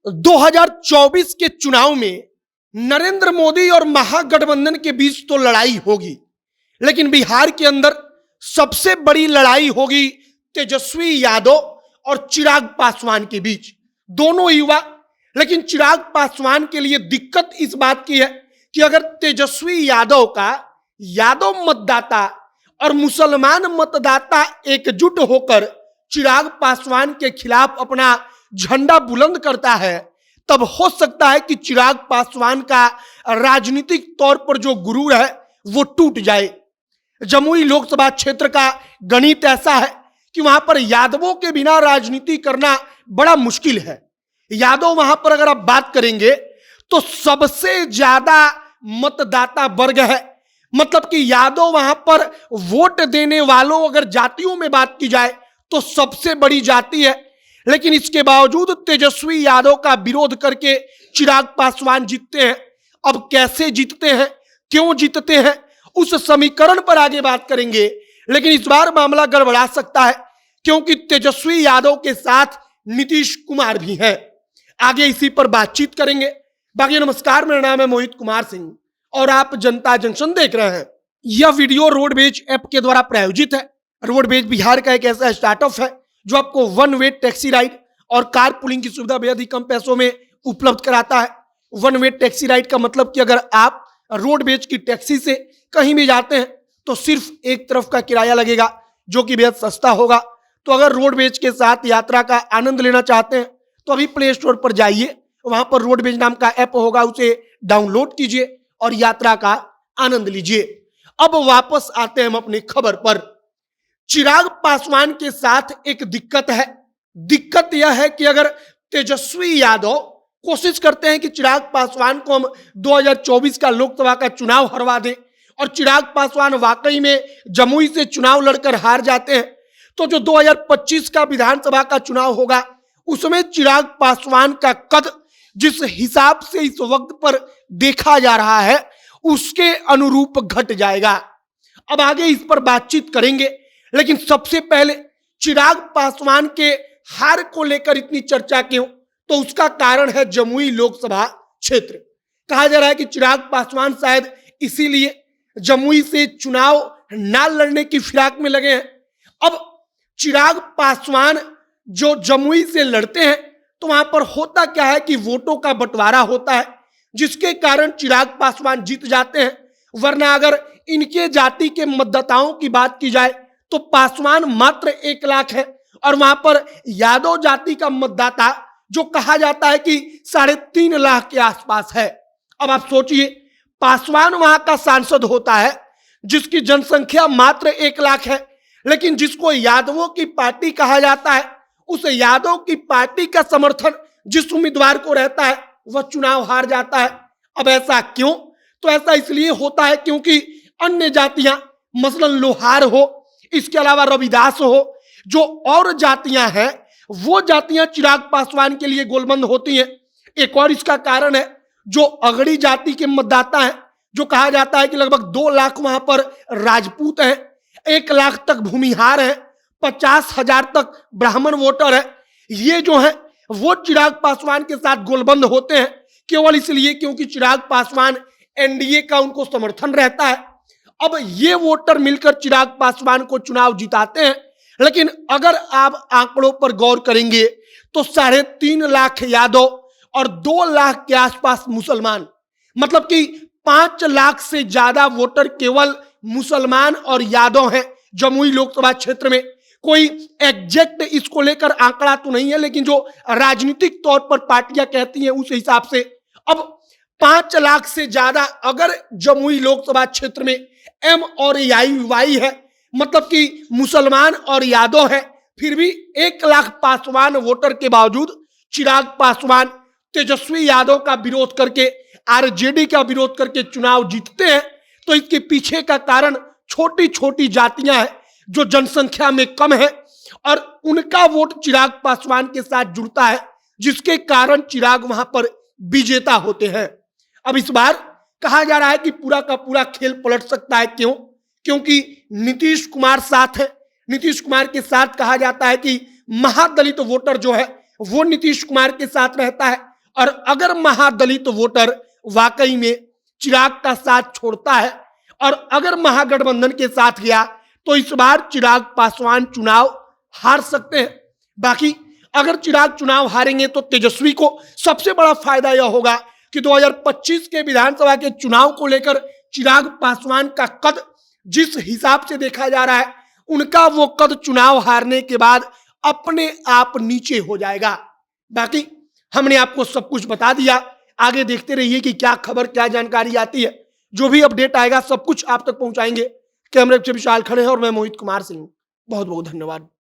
2024 के चुनाव में नरेंद्र मोदी और महागठबंधन के बीच तो लड़ाई होगी, लेकिन बिहार के अंदर सबसे बड़ी लड़ाई होगी तेजस्वी यादव और चिराग पासवान के बीच। दोनों युवा, लेकिन चिराग पासवान के लिए दिक्कत इस बात की है कि अगर तेजस्वी यादव का यादव मतदाता और मुसलमान मतदाता एकजुट होकर चिराग पासवान के खिलाफ अपना झंडा बुलंद करता है, तब हो सकता है कि चिराग पासवान का राजनीतिक तौर पर जो गुरूर है वो टूट जाए। जमुई लोकसभा क्षेत्र का गणित ऐसा है कि वहां पर यादवों के बिना राजनीति करना बड़ा मुश्किल है। यादव वहां पर अगर आप बात करेंगे तो सबसे ज्यादा मतदाता वर्ग है, मतलब कि यादव वहां पर वोट देने वालों अगर जातियों में बात की जाए तो सबसे बड़ी जाति है। लेकिन इसके बावजूद तेजस्वी यादव का विरोध करके चिराग पासवान जीतते हैं। अब कैसे जीतते हैं, क्यों जीतते हैं, उस समीकरण पर आगे बात करेंगे। लेकिन इस बार मामला गड़बड़ा सकता है क्योंकि तेजस्वी यादव के साथ नीतीश कुमार भी हैं। आगे इसी पर बातचीत करेंगे। बाकी नमस्कार, मेरा नाम है मोहित कुमार सिंह और आप जनता जंक्शन देख रहे हैं। यह वीडियो रोडवेज ऐप के द्वारा प्रायोजित है। रोडवेज बिहार का एक ऐसा स्टार्टअप है जो आपको वन वे टैक्सी राइड और कार पुलिंग की सुविधा बेहद ही कम पैसों में उपलब्ध कराता है। वन वे टैक्सी राइड का मतलब कि अगर आप रोडवेज की टैक्सी से कहीं भी जाते हैं तो सिर्फ एक तरफ का किराया लगेगा, जो कि बेहद सस्ता होगा। तो अगर रोडवेज के साथ यात्रा का आनंद लेना चाहते हैं तो अभी प्ले स्टोर पर जाइए, वहां पर रोडवेज नाम का ऐप होगा, उसे डाउनलोड कीजिए और यात्रा का आनंद लीजिए। अब वापस आते हैं हम अपनी खबर पर। चिराग पासवान के साथ एक दिक्कत है। दिक्कत यह है कि अगर तेजस्वी यादव कोशिश करते हैं कि चिराग पासवान को हम 2024 का लोकसभा का चुनाव हरवा दें और चिराग पासवान वाकई में जमुई से चुनाव लड़कर हार जाते हैं, तो जो 2025 का विधानसभा का चुनाव होगा उसमें चिराग पासवान का कद जिस हिसाब से इस वक्त पर देखा जा रहा है उसके अनुरूप घट जाएगा। अब आगे इस पर बातचीत करेंगे, लेकिन सबसे पहले चिराग पासवान के हार को लेकर इतनी चर्चा क्यों, तो उसका कारण है जमुई लोकसभा क्षेत्र। कहा जा रहा है कि चिराग पासवान शायद इसीलिए जमुई से चुनाव ना लड़ने की फिराक में लगे हैं। अब चिराग पासवान जो जमुई से लड़ते हैं तो वहां पर होता क्या है कि वोटों का बंटवारा होता है, जिसके कारण चिराग पासवान जीत जाते हैं। वरना अगर इनके जाति के मतदाताओं की बात की जाए तो पासवान मात्र 1 लाख है और वहां पर यादव जाति का मतदाता जो कहा जाता है कि 3.5 लाख के आसपास है। अब आप सोचिए, पासवान वहां का सांसद होता है जिसकी जनसंख्या मात्र 1 लाख है, लेकिन जिसको यादवों की पार्टी कहा जाता है, उस यादव की पार्टी का समर्थन जिस उम्मीदवार को रहता है वह चुनाव हार जाता है। अब ऐसा क्यों, तो ऐसा इसलिए होता है क्योंकि अन्य जातियां मसलन लोहार हो, इसके अलावा रविदास हो, जो और जातियां हैं वो जातियां चिराग पासवान के लिए गोलबंद होती हैं। एक और इसका कारण है जो अगड़ी जाति के मतदाता हैं, जो कहा जाता है कि लगभग 2 लाख वहां पर राजपूत हैं, 1 लाख तक भूमिहार हैं, 50,000 तक ब्राह्मण वोटर है। ये जो है वो चिराग पासवान के साथ गोलबंद होते हैं केवल इसलिए क्योंकि चिराग पासवान एनडीए का उनको समर्थन रहता है। अब ये वोटर मिलकर चिराग पासवान को चुनाव जिताते हैं, लेकिन अगर आप आंकड़ों पर गौर करेंगे तो 3.5 लाख यादव और 2 लाख के आसपास मुसलमान, मतलब कि 5 लाख से ज्यादा वोटर केवल मुसलमान और यादव हैं जमुई लोकसभा क्षेत्र में। कोई एग्जैक्ट इसको लेकर आंकड़ा तो नहीं है, लेकिन जो राजनीतिक तौर पर पार्टियां कहती हैं उस हिसाब से अब 5 लाख से ज्यादा अगर जमुई लोकसभा क्षेत्र में एम और वाई है, मतलब कि मुसलमान और यादव है, फिर भी 1 लाख पासवान वोटर के बावजूद चिराग पासवान तेजस्वी यादव का विरोध करके, आरजेडी का विरोध करके चुनाव जीतते हैं। तो इसके पीछे का कारण छोटी छोटी जातियां हैं जो जनसंख्या में कम है और उनका वोट चिराग पासवान के साथ जुड़ता है, जिसके कारण चिराग वहां पर विजेता होते हैं। अब इस बार कहा जा रहा है कि पूरा का पूरा खेल पलट सकता है। क्यों? क्योंकि नीतीश कुमार साथ है। नीतीश कुमार के साथ कहा जाता है कि महादलित वोटर जो है वो नीतीश कुमार के साथ रहता है। और अगर महादलित वोटर वाकई में चिराग का साथ छोड़ता है और अगर महागठबंधन के साथ गया तो इस बार चिराग पासवान चुनाव हार सकते हैं। बाकी अगर चिराग चुनाव हारेंगे तो तेजस्वी को सबसे बड़ा फायदा यह होगा कि 2025 के विधानसभा के चुनाव को लेकर चिराग पासवान का कद जिस हिसाब से देखा जा रहा है, उनका वो कद चुनाव हारने के बाद अपने आप नीचे हो जाएगा। बाकी हमने आपको सब कुछ बता दिया, आगे देखते रहिए कि क्या खबर क्या जानकारी आती है। जो भी अपडेट आएगा सब कुछ आप तक पहुंचाएंगे। कैमरे से विशाल खड़े हैं और मैं मोहित कुमार सिंह। बहुत बहुत धन्यवाद।